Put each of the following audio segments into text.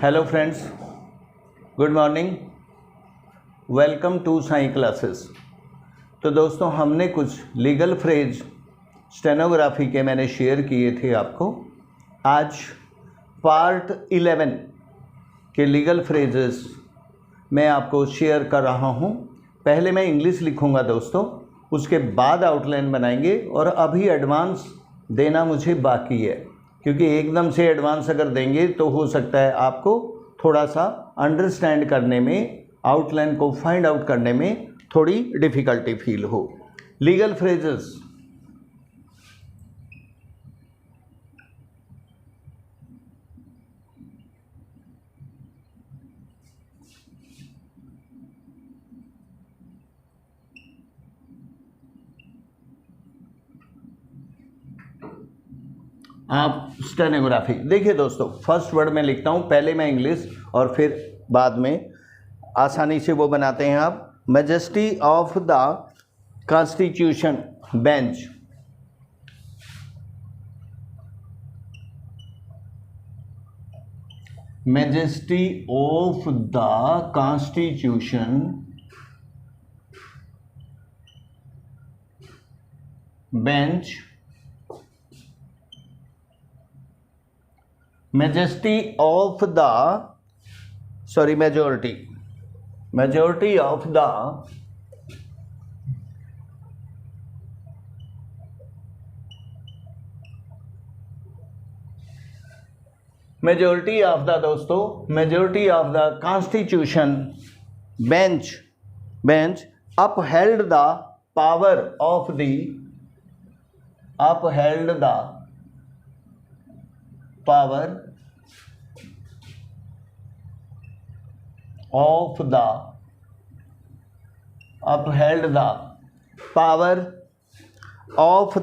Hello friends, good morning, welcome to Sai classes. तो दोस्तों, हमने कुछ लीगल फ्रेज स्टेनोग्राफी के मैंने शेयर किए थे आपको। आज पार्ट 11 के लीगल फ्रेजेस मैं आपको शेयर कर रहा हूँ। पहले मैं इंग्लिश लिखूँगा दोस्तों, उसके बाद आउटलाइन बनाएंगे। और अभी एडवांस देना मुझे बाकी है, क्योंकि एकदम से एडवांस अगर देंगे तो हो सकता है आपको थोड़ा सा अंडरस्टैंड करने में, आउटलाइन को फाइंड आउट करने में थोड़ी डिफ़िकल्टी फील हो। लीगल फ्रेजेस, आप स्टेनोग्राफी देखिए दोस्तों। फर्स्ट वर्ड में लिखता हूँ, पहले मैं इंग्लिश और फिर बाद में आसानी से वो बनाते हैं आप। Majesty of the constitution bench, majesty of the constitution bench, majesty of the majority of the majority of the constitution bench upheld the power of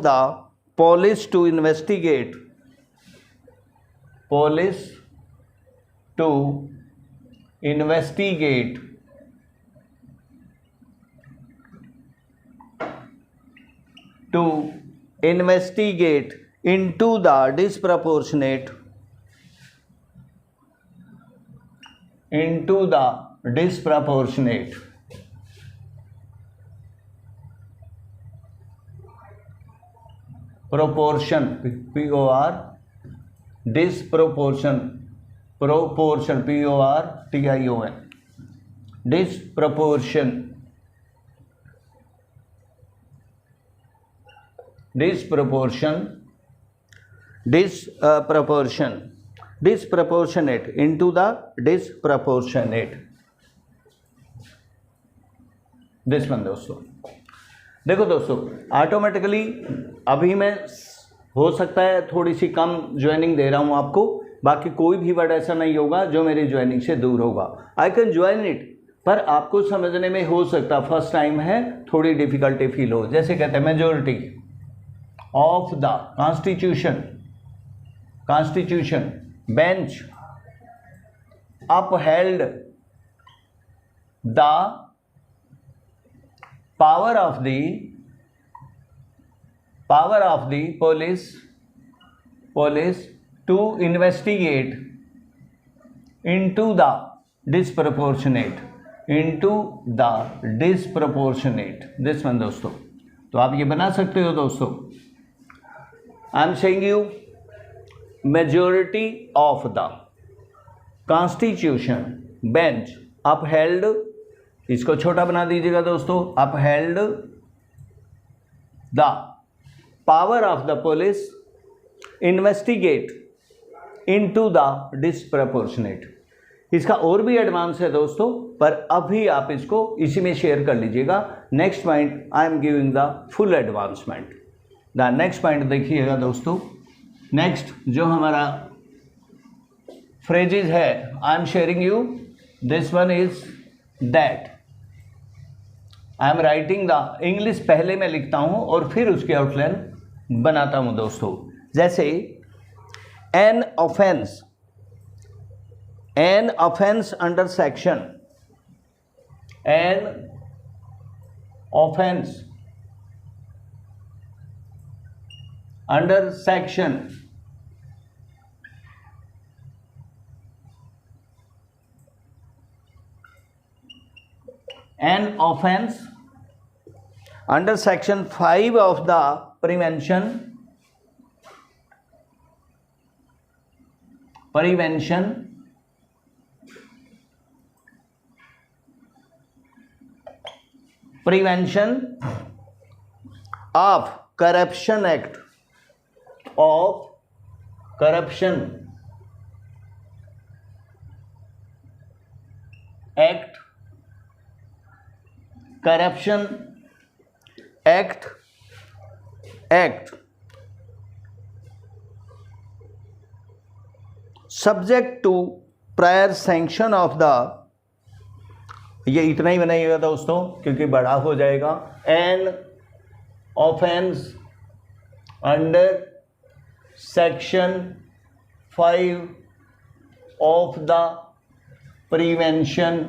the police to investigate into the disproportionate proportion, disproportion, disproportionate into the disproportionate। This one दोस्तों, देखो दोस्तों, automatically अभी मैं हो सकता है थोड़ी सी कम joining दे रहा हूं आपको, बाकी कोई भी वर्ड ऐसा नहीं होगा जो मेरी ज्वाइनिंग से दूर होगा। आई कैन ज्वाइन इट, पर आपको समझने में हो सकता फर्स्ट टाइम है थोड़ी डिफिकल्टी फील हो। जैसे कहते हैं majority of the constitution bench upheld the power of the police to investigate into the disproportionate this one दोस्तों। तो आप ये बना सकते हो दोस्तों। I am saying you majority of the constitution bench upheld, इसको छोटा बना दीजिएगा दोस्तों, upheld the power of the police investigate into the disproportionate. इसका और भी एडवांस है दोस्तों, पर अभी आप इसको इसी में शेयर कर लीजिएगा। Next point I am giving the full advancement. The next point देखिएगा दोस्तों। नेक्स्ट जो हमारा फ्रेजेज है, आई am sharing you, this one is that. I am writing the English पहले मैं लिखता हूं और फिर उसकी आउटलाइन बनाता हूं दोस्तों। जैसे an offence under section, an offence under section an offence under section 5 of the prevention of corruption act subject to prior sanction of the, ये इतना ही बनाइएगा दोस्तों क्योंकि बड़ा हो जाएगा, an offence under section 5 of the prevention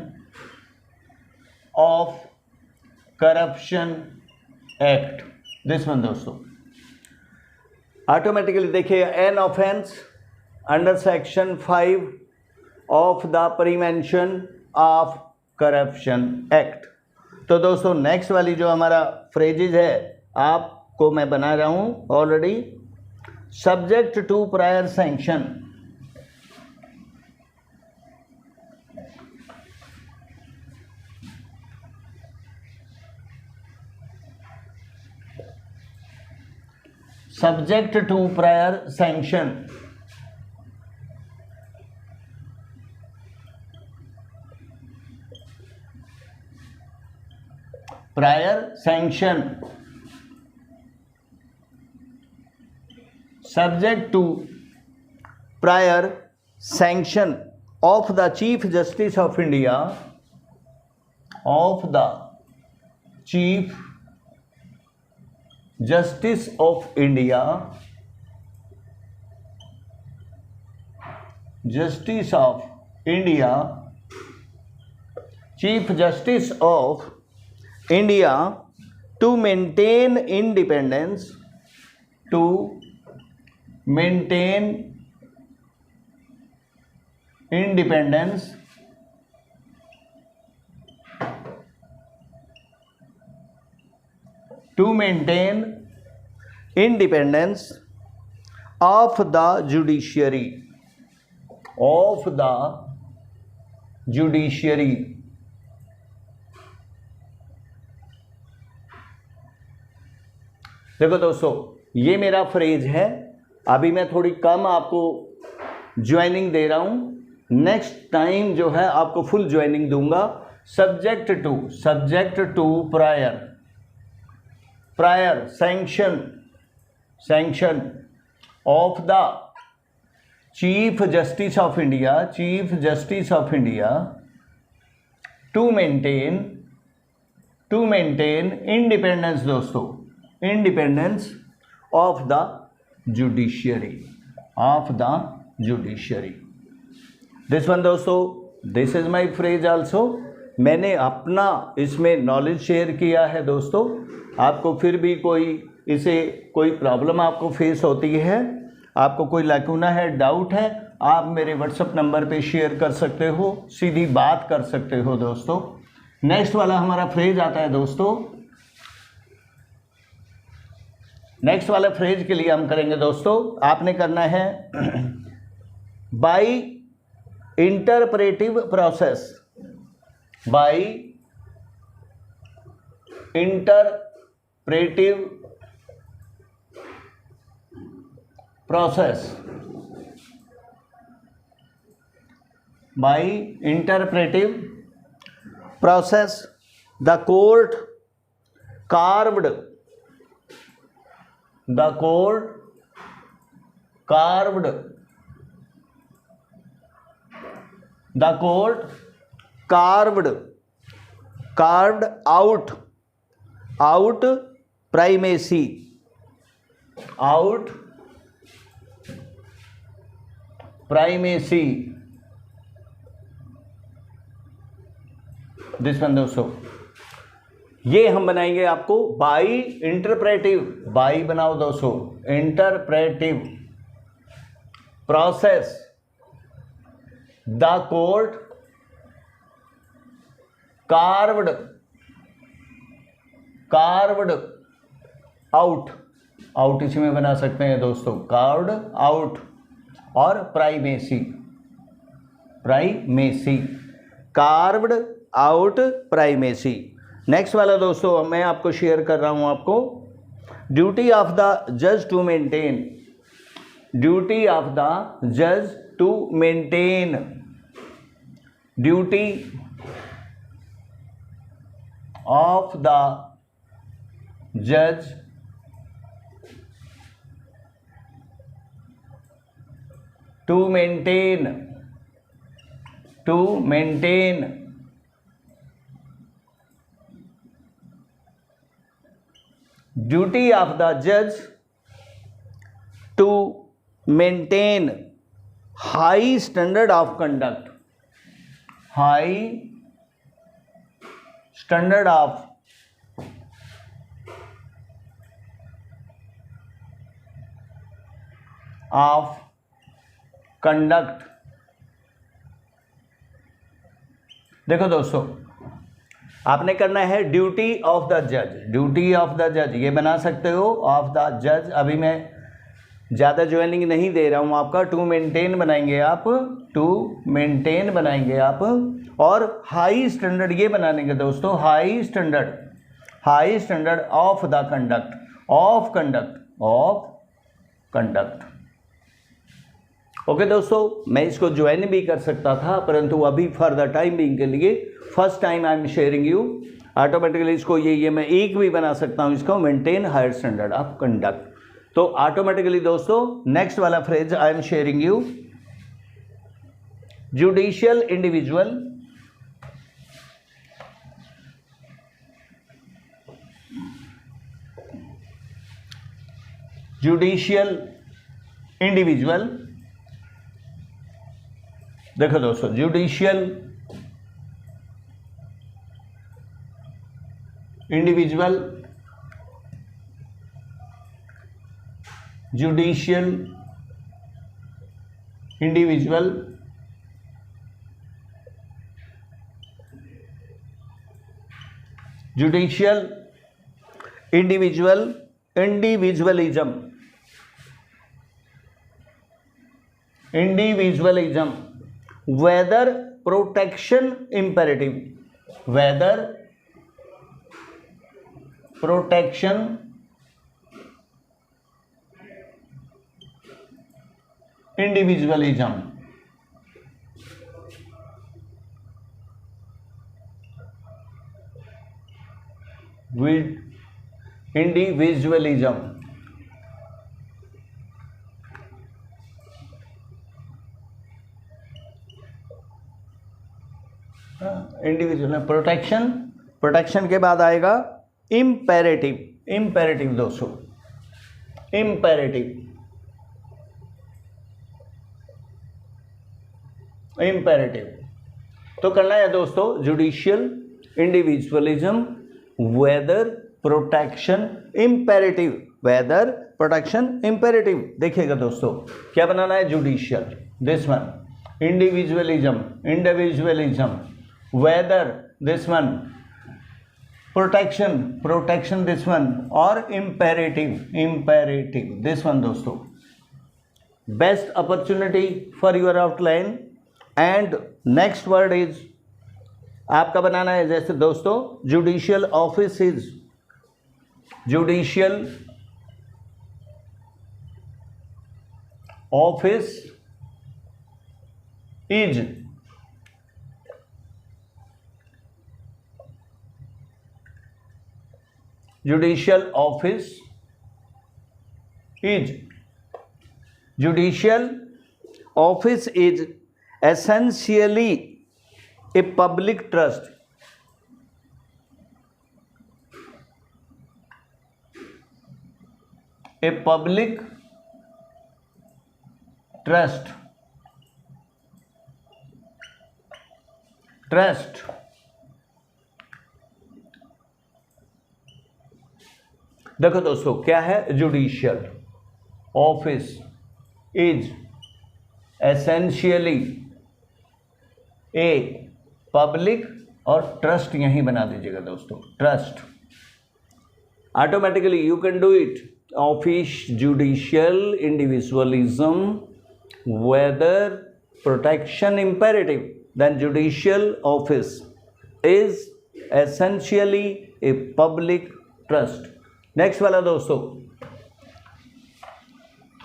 of corruption act. This one दोस्तों ऑटोमेटिकली देखिए, an offence under section 5 of the prevention of corruption act. तो दोस्तों नेक्स्ट वाली जो हमारा फ्रेजेज है आपको मैं बना रहा हूं already, subject to prior sanction, subject to prior sanction, prior sanction, subject to prior sanction of the chief justice of India, of the chief justice of India, justice of India, chief justice of India to maintain independence, to maintain independence, to maintain independence of the judiciary, of the judiciary, देखो दोस्तों ये मेरा phrase है, अभी मैं थोड़ी कम आपको joining दे रहा हूं, नेक्स्ट टाइम जो है आपको फुल ज्वाइनिंग दूंगा। Subject to prior sanction of the chief justice of India to maintain independence दोस्तों, independence of the judiciary, this one दोस्तों, this is my phrase also. मैंने अपना इसमें नॉलेज शेयर किया है दोस्तों, आपको फिर भी कोई प्रॉब्लम आपको फेस होती है, आपको कोई लैकुना है, डाउट है, आप मेरे व्हाट्सएप नंबर पे शेयर कर सकते हो, सीधी बात कर सकते हो दोस्तों। नेक्स्ट वाला हमारा फ्रेज आता है दोस्तों, नेक्स्ट वाला फ्रेज के लिए हम करेंगे दोस्तों, आपने करना है by interpretive process, by interpretive process, by interpretive process the court carved out primacy, this one दोस्तों, ये हम बनाएंगे आपको बाय इंटरप्रेटिव, बाय बनाओ दोस्तों, interpretive process the court carved carved out, out इसी में बना सकते हैं दोस्तों, कार्व्ड आउट, और primacy, primacy, carved out primacy. Next वाला दोस्तों मैं आपको शेयर कर रहा हूं आपको, ड्यूटी ऑफ द जज to maintain, duty of the जज to maintain, duty of the जज to maintain, to maintain duty of the judge to maintain high standard of conduct, high standard of conduct. देखो दोस्तों आपने करना है duty of the जज, duty of the जज ये बना सकते हो, ऑफ द जज अभी मैं ज़्यादा ज्वाइनिंग नहीं दे रहा हूँ आपका, टू मेंटेन बनाएंगे आप, टू मेंटेन बनाएंगे आप, और हाई स्टैंडर्ड ये बनाएंगे दोस्तों, high standard, high standard of the conduct, of conduct, of conduct. Okay दोस्तों मैं इसको ज्वाइन भी कर सकता था, परंतु अभी फॉर द टाइम बिंग के लिए first time I am sharing you, automatically इसको ये मैं एक भी बना सकता हूँ इसको, maintain higher standard of conduct. तो ऑटोमेटिकली दोस्तों नेक्स्ट वाला phrase I am sharing you, judicial individual, judicial individual, देखो दोस्तों judicial individual, judicial individual, judicial individual, individualism, individualism, whether protection imperative, whether protection individualism, with individualism, individual protection, protection के बाद आएगा imperative, imperative दोस्तों, imperative, imperative. तो करना है दोस्तों judicial individualism, whether protection imperative, whether protection imperative. देखिएगा दोस्तों क्या बनाना है, judicial this one, individualism, individualism, whether this one, protection, protection this one, और इम्पेरेटिव, इम्पेरेटिव दिस वन दोस्तों। Best opportunity for your outline. And next word is आपका बनाना है जैसे दोस्तों judicial office is, judicial office is, judicial office is, judicial office is essentially a public trust, a public trust, trust, देखो दोस्तों क्या है, judicial office is essentially a public, और ट्रस्ट यहीं बना दीजिएगा दोस्तों, trust, Automatically you can do it. Office judicial individualism, whether protection imperative, then judicial office is essentially a public trust. Next वाला दोस्तों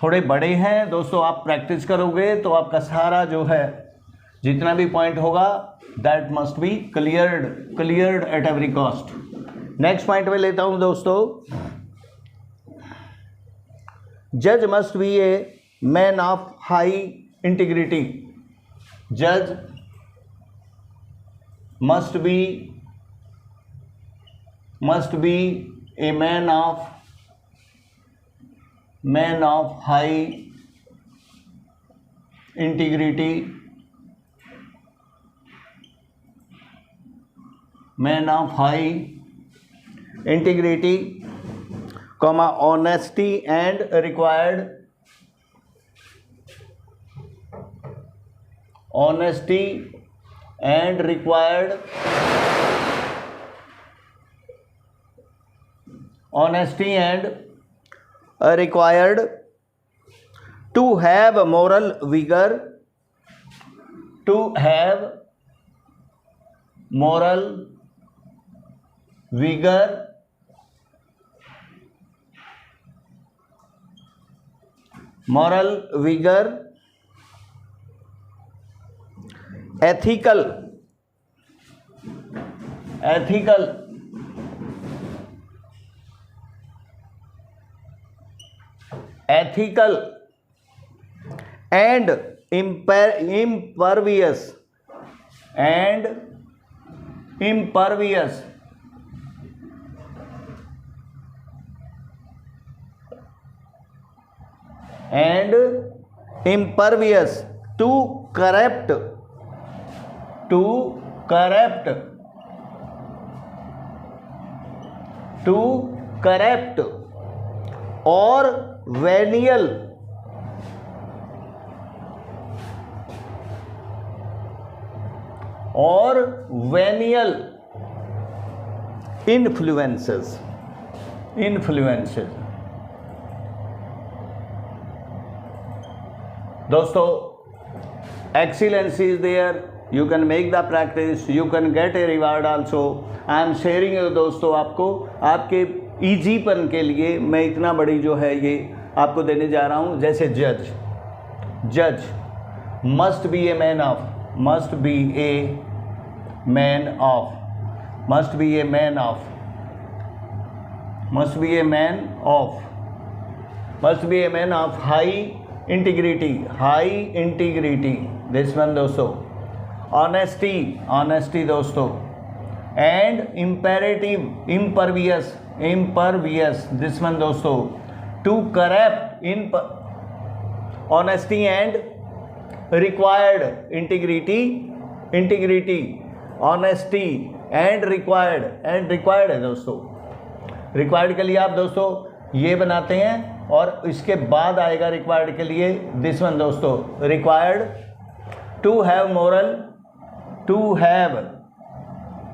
थोड़े बड़े हैं दोस्तों, आप प्रैक्टिस करोगे तो आपका सारा जो है जितना भी पॉइंट होगा that must be cleared at every cost. Next point में लेता हूं दोस्तों, जज must be a man of high integrity. जज must be a man of high integrity, comma honesty and required to have moral vigor, ethical and impervious to corrupt or venial influences. दोस्तों excellence is there, you can make the practice, you can get a reward also. I am sharing you दोस्तों, आपको आपके ईजीपन के लिए मैं इतना बड़ी जो है ये आपको देने जा रहा हूँ. जैसे जज must be a man of high integrity. This one दोस्तों, honesty दोस्तों, and impervious. This one दोस्तों, to corrupt honesty and required integrity, honesty and required है दोस्तों. रिक्वायर्ड के लिए आप दोस्तों ये बनाते हैं और इसके बाद आएगा रिक्वायर्ड के लिए दिस वन दोस्तों, required to have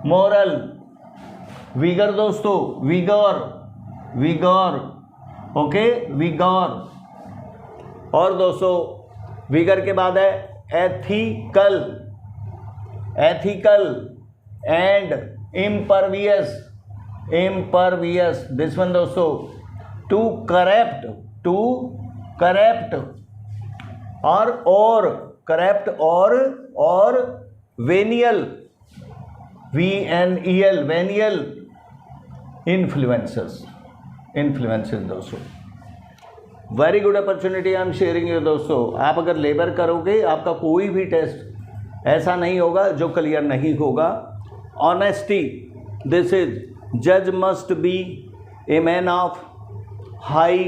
moral vigour दोस्तों, विगोर ओके, विगोर. और दोस्तों विगर के बाद है ethical and impervious. This one दोस्तों, टू करेक्ट और वेनियल वेनियल इन्फ्लुएंसेस दोस्तों. Very good opportunity I am sharing you दोस्तों. आप अगर लेबर करोगे आपका कोई भी टेस्ट ऐसा नहीं होगा जो क्लियर नहीं होगा. ऑनेस्टी, दिस इज जज must be a man of high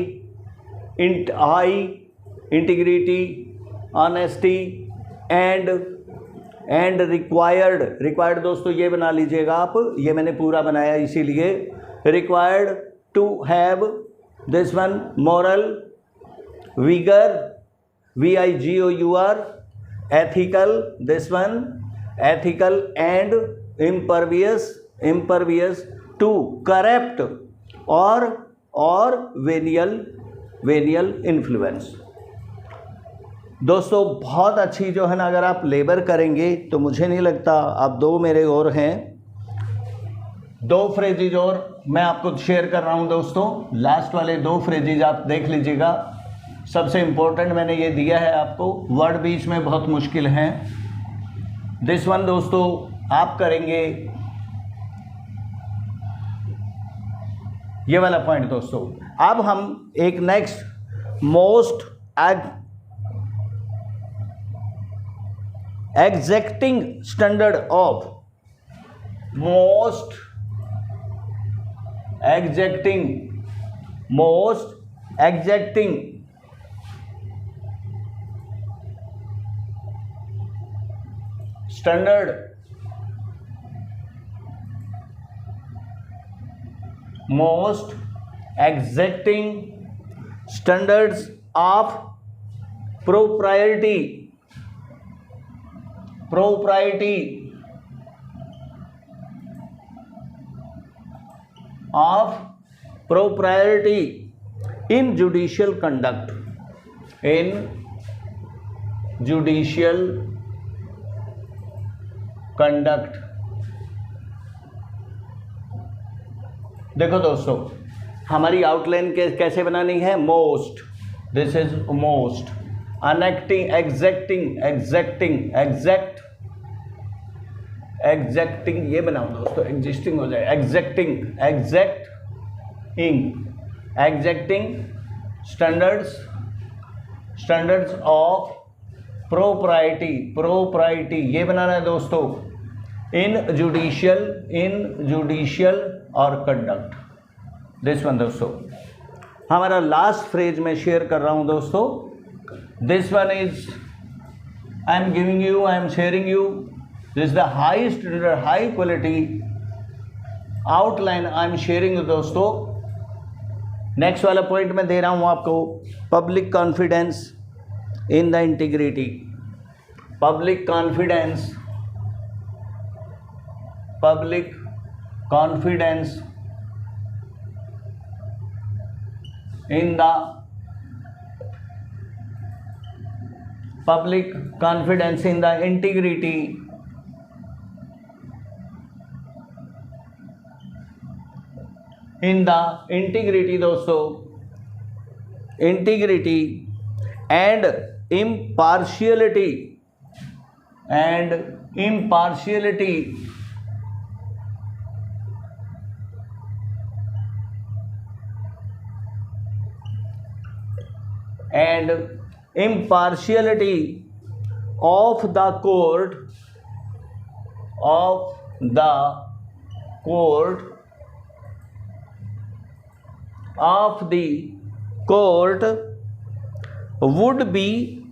integrity, honesty and required दोस्तों ये बना लीजिएगा आप, ये मैंने पूरा बनाया इसीलिए. Required to have this one moral vigour, VIGOUR, ethical, this one ethical and impervious to corrupt और वेनियल इन्फ्लुएंस। दोस्तों बहुत अच्छी जो है ना, अगर आप लेबर करेंगे तो मुझे नहीं लगता आप दो मेरे और हैं, दो फ्रेजेज और मैं आपको शेयर कर रहा हूं दोस्तों। लास्ट वाले दो फ्रेजेज आप देख लीजिएगा, सबसे इंपॉर्टेंट मैंने ये दिया है आपको, वर्ड बीच में बहुत मुश्किल हैं। दिस वन दोस्तों आप करेंगे ये वाला पॉइंट दोस्तों। अब हम एक next most एग्जैक्टिंग standard of most एग्जैक्टिंग standard most exacting standards of propriety in judicial conduct, देखो दोस्तों हमारी आउटलाइन कैसे बनानी है, most, this is most, enacting, exacting ये बनाओ दोस्तों, एग्जिस्टिंग हो जाए, एग्जैक्टिंग स्टैंडर्ड्स ऑफ प्रोप्राइटी ये बनाना है दोस्तों, इन जुडिशियल और कंडक्ट। दिस वन दोस्तों हमारा लास्ट फ्रेज में शेयर कर रहा हूं दोस्तों। This one is I am giving you, I am sharing you, this is the high standard, high quality outline I am sharing दोस्तों। नेक्स्ट वाला पॉइंट मैं दे रहा हूं आपको, public confidence in the integrity, public confidence in the integrity दोस्तों, integrity and impartiality and impartiality of the court would be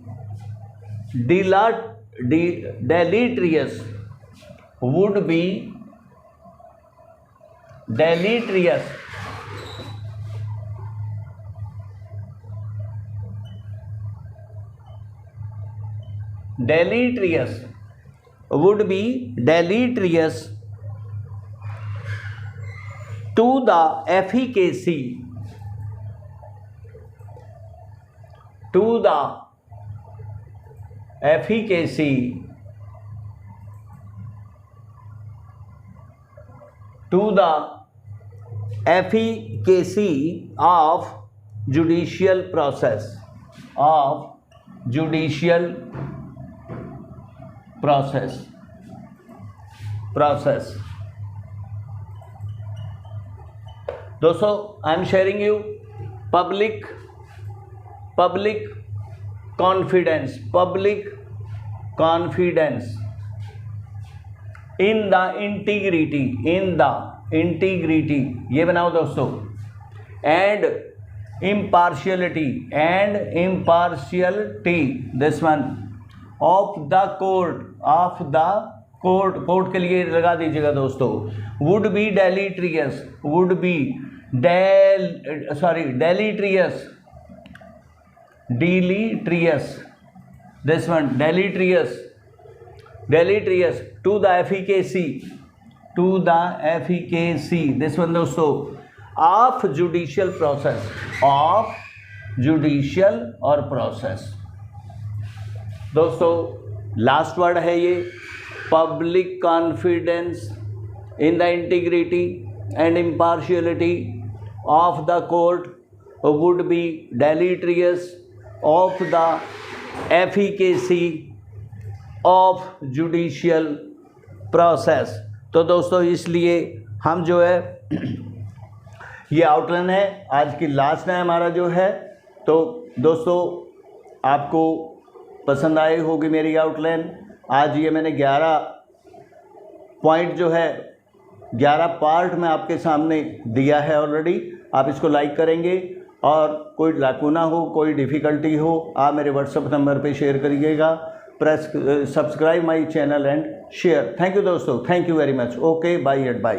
deleterious, would be deleterious to the efficacy of judicial process, दोस्तों आई am sharing you public confidence in the integrity ये बनाओ दोस्तों, and impartiality this one of the court के लिए लगा दीजिएगा दोस्तों, would be deleterious this one deleterious to the efficacy this one दोस्तों of judicial process, of judicial और प्रोसेस। दोस्तों लास्ट वर्ड है ये, public confidence in the integrity and impartiality of the court would be deleterious of the efficacy of judicial process. तो दोस्तों इसलिए हम जो है ये आउटलाइन है, आज की लास्ट है हमारा जो है। तो दोस्तों आपको पसंद आई होगी मेरी आउटलाइन। आज ये मैंने 11 पॉइंट जो है 11 पार्ट में आपके सामने दिया है ऑलरेडी। आप इसको लाइक करेंगे और कोई लाकुना हो, कोई डिफ़िकल्टी हो, आप मेरे व्हाट्सएप नंबर पे शेयर करिएगा। Press subscribe my channel and share. Thank you दोस्तों, thank you very much. Okay, bye at bye.